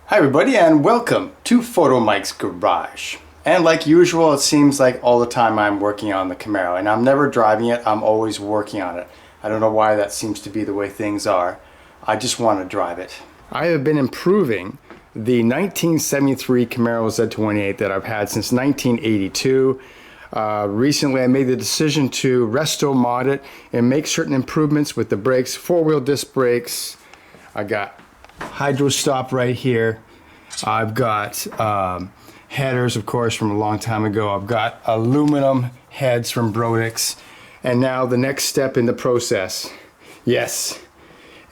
Hi everybody and welcome to Photomikes Garage. And like usual, it seems like all the time I'm working on the Camaro, and I'm never driving it, I'm always working on it. I don't know why that seems to be the way things are. I just want to drive it. I have been improving the 1973 Camaro Z28 that I've had since 1982. Recently I made the decision to resto mod it and make certain improvements with the brakes, four-wheel disc brakes. I got hydro stop right here. I've got headers, of course, from a long time ago. I've got aluminum heads from Brodix. And now the next step in the process. Yes,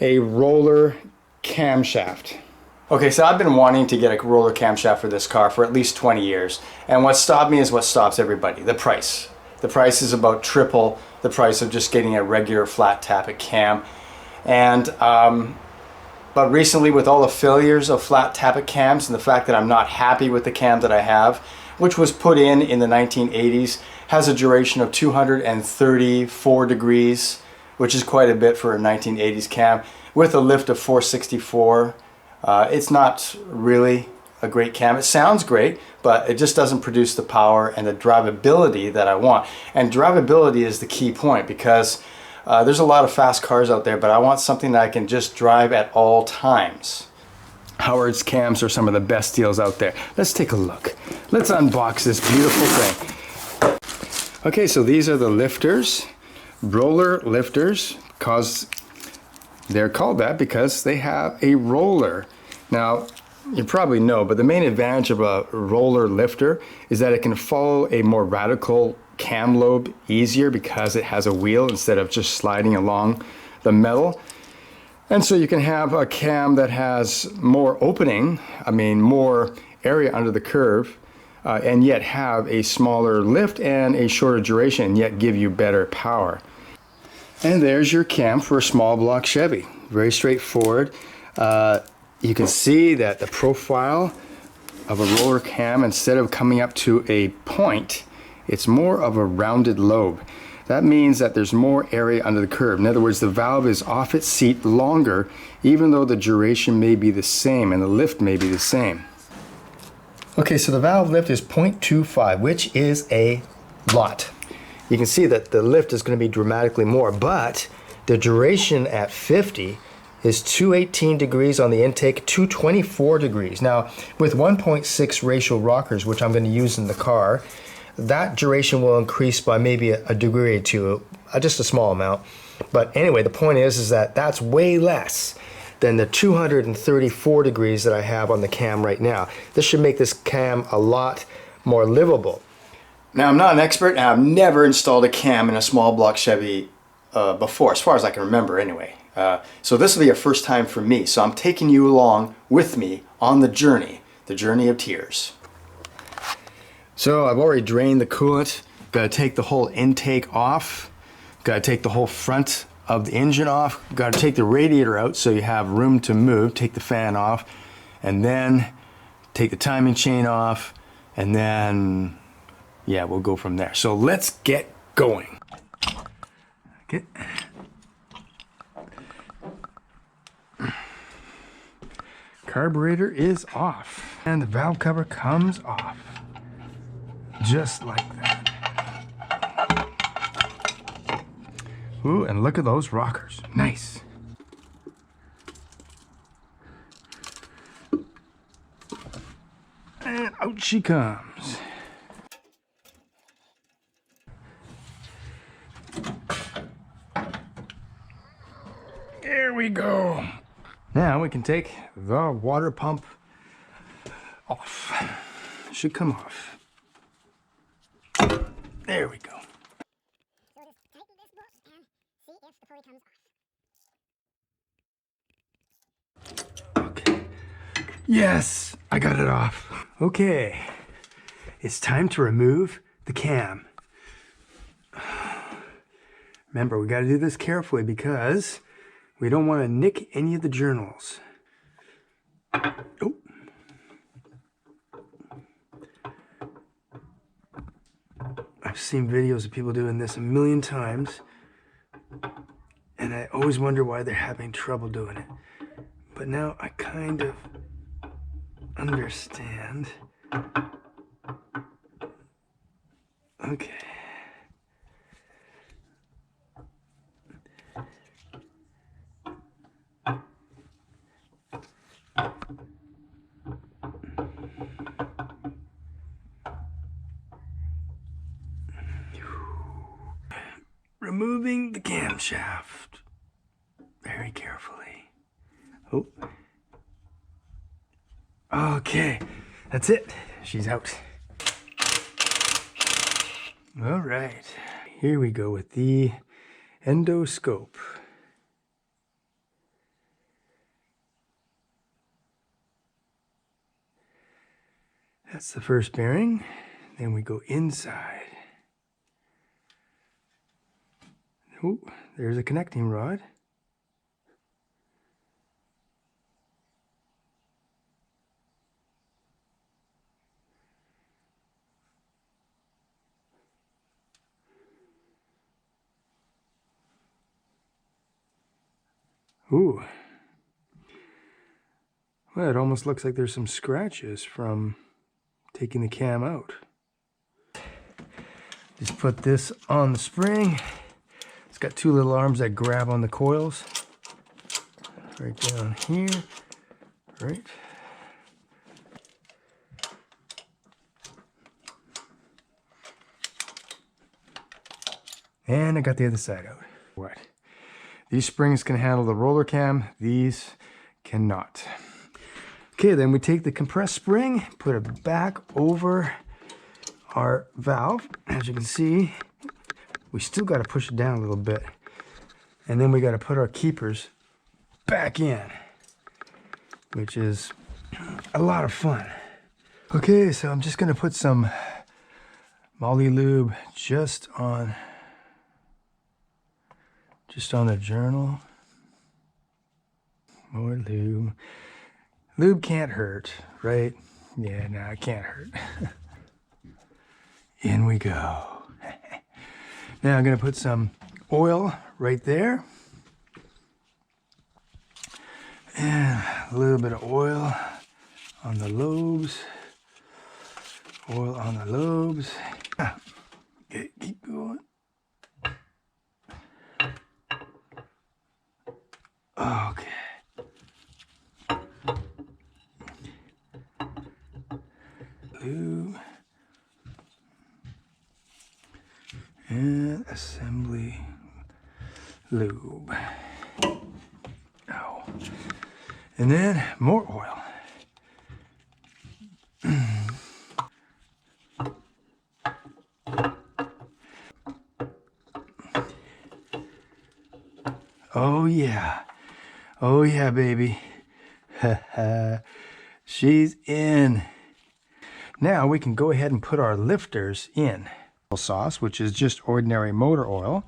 a roller camshaft. Okay, so I've been wanting to get a roller camshaft for this car for at least 20 years. And what stopped me is what stops everybody, the price. The price is about triple the price of just getting a regular flat tappet cam. And but recently, with all the failures of flat tappet cams and the fact that I'm not happy with the cam that I have, which was put in the 1980s, has a duration of 234 degrees, which is quite a bit for a 1980s cam, with a lift of 464. It's not really a great cam. It sounds great, but it just doesn't produce the power and the drivability that I want. And drivability is the key point, because there's a lot of fast cars out there, but I want something that I can just drive at all times. Howard's cams are some of the best deals out there. Let's take a look. Let's unbox this beautiful thing. Okay, so these are the lifters, roller lifters, because they're called that because they have a roller. Now, you probably know, but the main advantage of a roller lifter is that it can follow a more radical cam lobe easier because it has a wheel instead of just sliding along the metal. And so you can have a cam that has more opening, more area under the curve, and yet have a smaller lift and a shorter duration, and yet give you better power. And there's your cam for a small block Chevy. Very straightforward. You can see that the profile of a roller cam, instead of coming up to a point, it's more of a rounded lobe. That means that there's more area under the curve. In other words, the valve is off its seat longer, even though the duration may be the same and the lift may be the same. Okay, so the valve lift is 0.25, which is a lot. You can see that the lift is going to be dramatically more, but the duration at 50 is 218 degrees on the intake, 224 degrees. Now, with 1.6 ratio rockers, which I'm going to use in the car, that duration will increase by maybe a degree or two, just a small amount. But anyway, the point is that that's way less than the 234 degrees that I have on the cam right now. This should make this cam a lot more livable. Now, I'm not an expert, and I've never installed a cam in a small block Chevy before, as far as I can remember anyway. So this will be a first time for me. So I'm taking you along with me on the journey of tears. So I've already drained the coolant. Got to take the whole intake off. Got to take the whole front of the engine off. Got to take the radiator out so you have room to move. Take the fan off, and then take the timing chain off, and then yeah, we'll go from there. So let's get going. Okay. Carburetor is off, and the valve cover comes off. Just like that. Ooh, and look at those rockers. Nice. And out she comes. There we go. Now we can take the water pump off. Should come off. There we go. So just tighten this bolt and see if the pulley comes off. Okay. Yes, I got it off. Okay. It's time to remove the cam. Remember, we got to do this carefully because we don't want to nick any of the journals. Oh. I've seen videos of people doing this a million times, and I always wonder why they're having trouble doing it. But now I kind of understand. Okay. Removing the camshaft very carefully. Oh. Okay, that's it. She's out. All right, here we go with the endoscope. That's the first bearing. Then we go inside. Oh, there's a connecting rod. Ooh. Well, it almost looks like there's some scratches from taking the cam out. Just put this on the spring. It's got two little arms that grab on the coils. Right down here. Right. And I got the other side out. What? These springs can handle the roller cam. These cannot. Okay, then we take the compressed spring, put it back over our valve. As you can see, we still got to push it down a little bit. And then we got to put our keepers back in, which is a lot of fun. Okay, so I'm just going to put some Molly lube just on the journal. More lube. Lube can't hurt, right? Yeah, no, it can't hurt. In we go. Now I'm going to put some oil right there. And a little bit of oil on the lobes. Oil on the lobes. Okay, keep going. Okay. Lube. And assembly lube. Oh. And then more oil. Oh yeah. Oh yeah, baby. She's in. Now we can go ahead and put our lifters in. Sauce, which is just ordinary motor oil,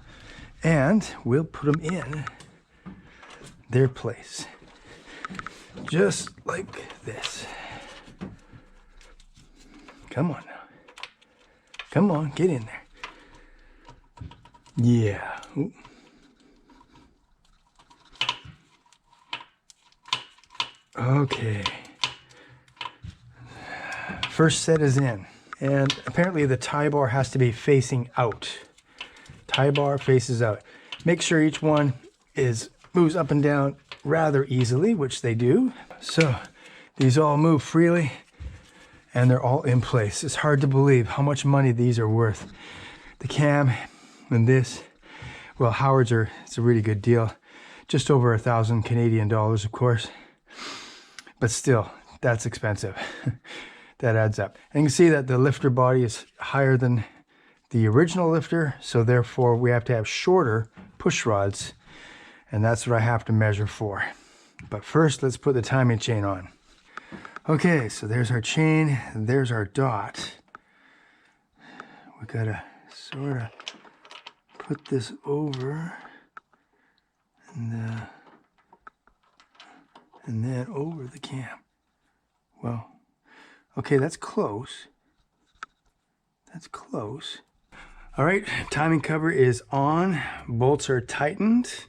and we'll put them in their place. Just like this. Come on now. Come on, get in there. Yeah. Ooh. Okay. First set is in. And apparently the tie bar has to be facing out. Tie bar faces out. Make sure each one moves up and down rather easily, which they do. So these all move freely and they're all in place. It's hard to believe how much money these are worth. The cam and this, well, Howard's it's a really good deal. Just over 1,000 Canadian dollars, of course. But still, that's expensive. That adds up. And you can see that the lifter body is higher than the original lifter, so therefore we have to have shorter push rods, and that's what I have to measure for. But first, let's put the timing chain on. Okay, so there's our chain, and there's our dot. We gotta sort of put this over, and then over the cam. Well, okay, that's close. That's close. All right, timing cover is on. Bolts are tightened.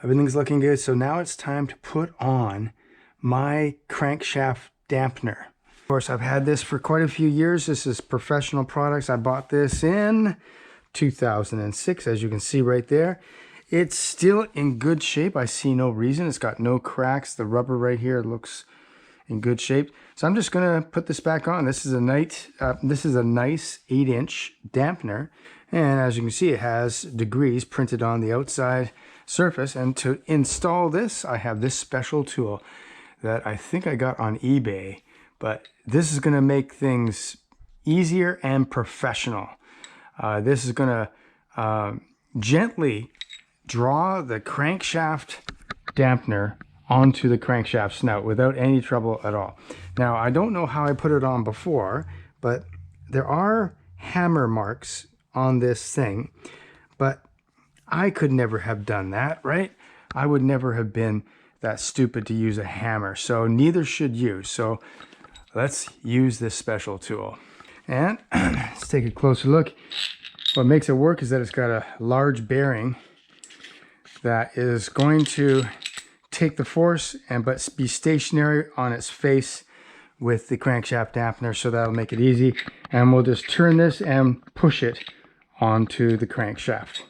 Everything's looking good. So now it's time to put on my crankshaft dampener. Of course, I've had this for quite a few years. This is Professional Products. I bought this in 2006, as you can see right there. It's still in good shape. I see no reason. It's got no cracks. The rubber right here looks in good shape. So I'm just gonna put this back on. This is a nice 8-inch dampener. And as you can see, it has degrees printed on the outside surface. And to install this, I have this special tool that I think I got on eBay. But this is gonna make things easier and professional. This is gonna gently draw the crankshaft dampener onto the crankshaft snout without any trouble at all. Now, I don't know how I put it on before, but there are hammer marks on this thing, but I could never have done that, right? I would never have been that stupid to use a hammer, so neither should you. So let's use this special tool. And let's take a closer look. What makes it work is that it's got a large bearing that is going to take the force but be stationary on its face with the crankshaft dampener, so that'll make it easy. And we'll just turn this and push it onto the crankshaft.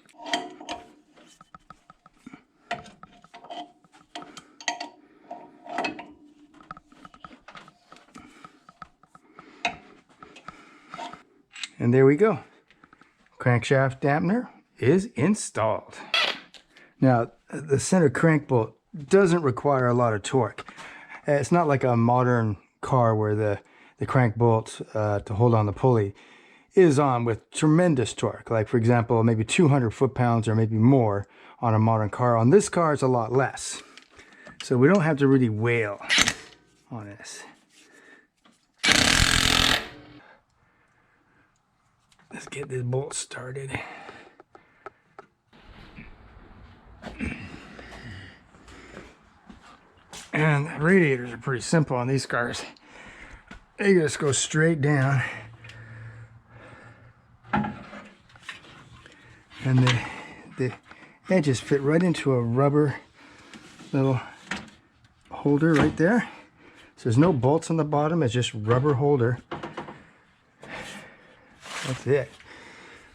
And there we go. Crankshaft dampener is installed. Now, the center crank bolt doesn't require a lot of torque. It's not like a modern car where the crank bolt to hold on the pulley is on with tremendous torque. Like, for example, maybe 200 foot-pounds or maybe more on a modern car. On this car, it's a lot less. So we don't have to really wail on this. Let's get this bolt started. And radiators are pretty simple on these cars. They just go straight down. And the edges fit right into a rubber little holder right there. So there's no bolts on the bottom, it's just rubber holder. That's it.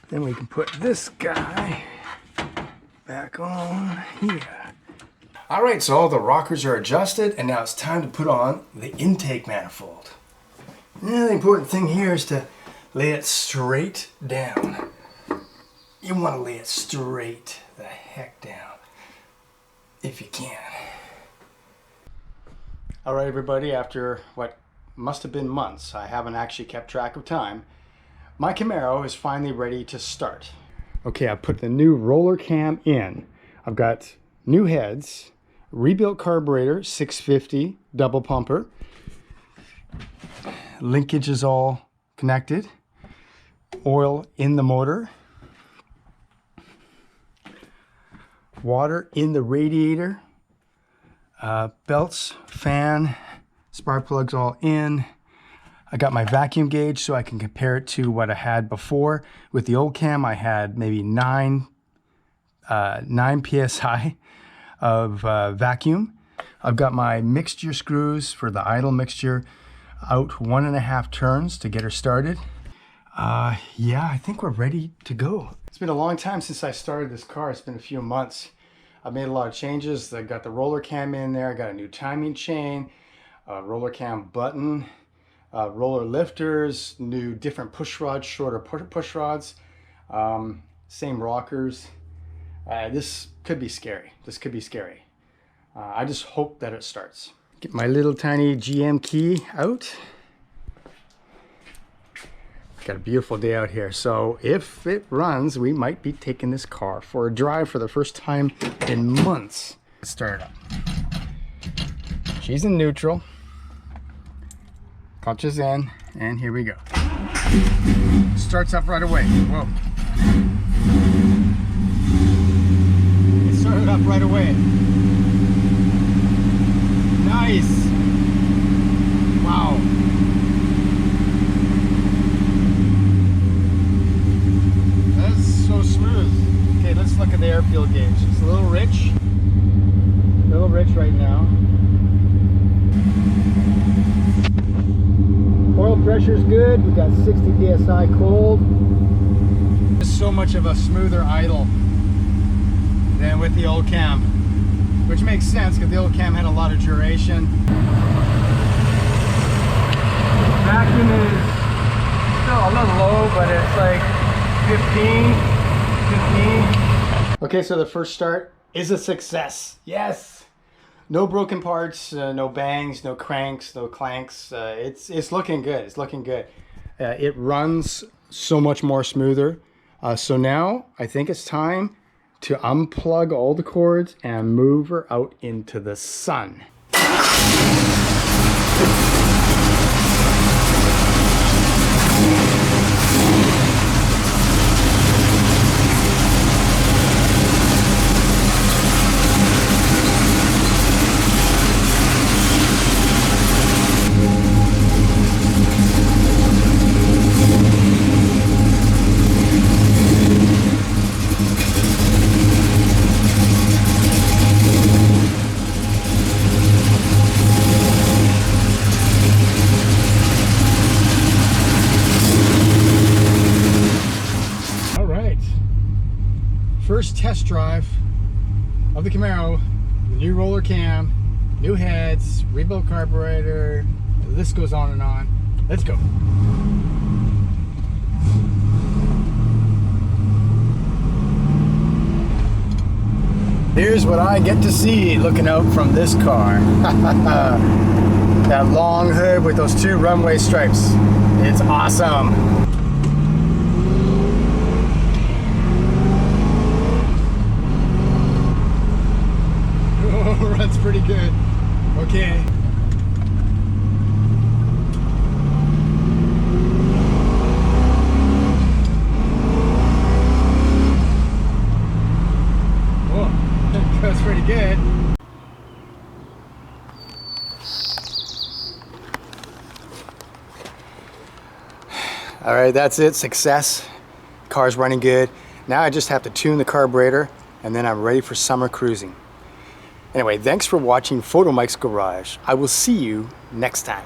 Then we can put this guy back on here. All right, so all the rockers are adjusted, and now it's time to put on the intake manifold. Now the important thing here is to lay it straight down. You want to lay it straight the heck down, if you can. All right, everybody, after what must have been months, I haven't actually kept track of time, my Camaro is finally ready to start. Okay, I put the new roller cam in. I've got new heads, rebuilt carburetor, 650 double pumper. Linkage is all connected. Oil in the motor. Water in the radiator. Belts, fan, spark plugs all in. I got my vacuum gauge so I can compare it to what I had before. With the old cam, I had maybe 9 psi of vacuum. I've got my mixture screws for the idle mixture out 1.5 turns to get her started. Yeah, I think we're ready to go. It's been a long time since I started this car. It's been a few months. I've made a lot of changes. I got the roller cam in there. I got a new timing chain, roller cam button, roller lifters, new different push rods, shorter push rods, same rockers. This could be scary. This could be scary. I just hope that it starts. Get my little tiny GM key out. Got a beautiful day out here. So if it runs, we might be taking this car for a drive for the first time in months. Let's start it up. She's in neutral. Clutch is in, and here we go. Starts up right away. Whoa. It started up right away. Nice. Wow. That's so smooth. Okay, let's look at the airfield gauge. It's a little rich. A little rich right now. Pressure's good. We got 60 psi cold. Just so much of a smoother idle than with the old cam, which makes sense because the old cam had a lot of duration. Vacuum is still a little low, but it's like 15. Okay, so the first start is a success. Yes. No broken parts, no bangs, no cranks, no clanks. It's looking good. It's looking good. It runs so much more smoother. So now I think it's time to unplug all the cords and move her out into the sun. First test drive of the Camaro, the new roller cam, new heads, rebuilt carburetor, the list goes on and on. Let's go. Here's what I get to see looking out from this car. That long hood with those 2 runway stripes. It's awesome. Runs pretty good. Okay. Oh, that goes pretty good. All right, that's it. Success. Car's running good. Now I just have to tune the carburetor and then I'm ready for summer cruising. Anyway, thanks for watching Photomikes Garage. I will see you next time.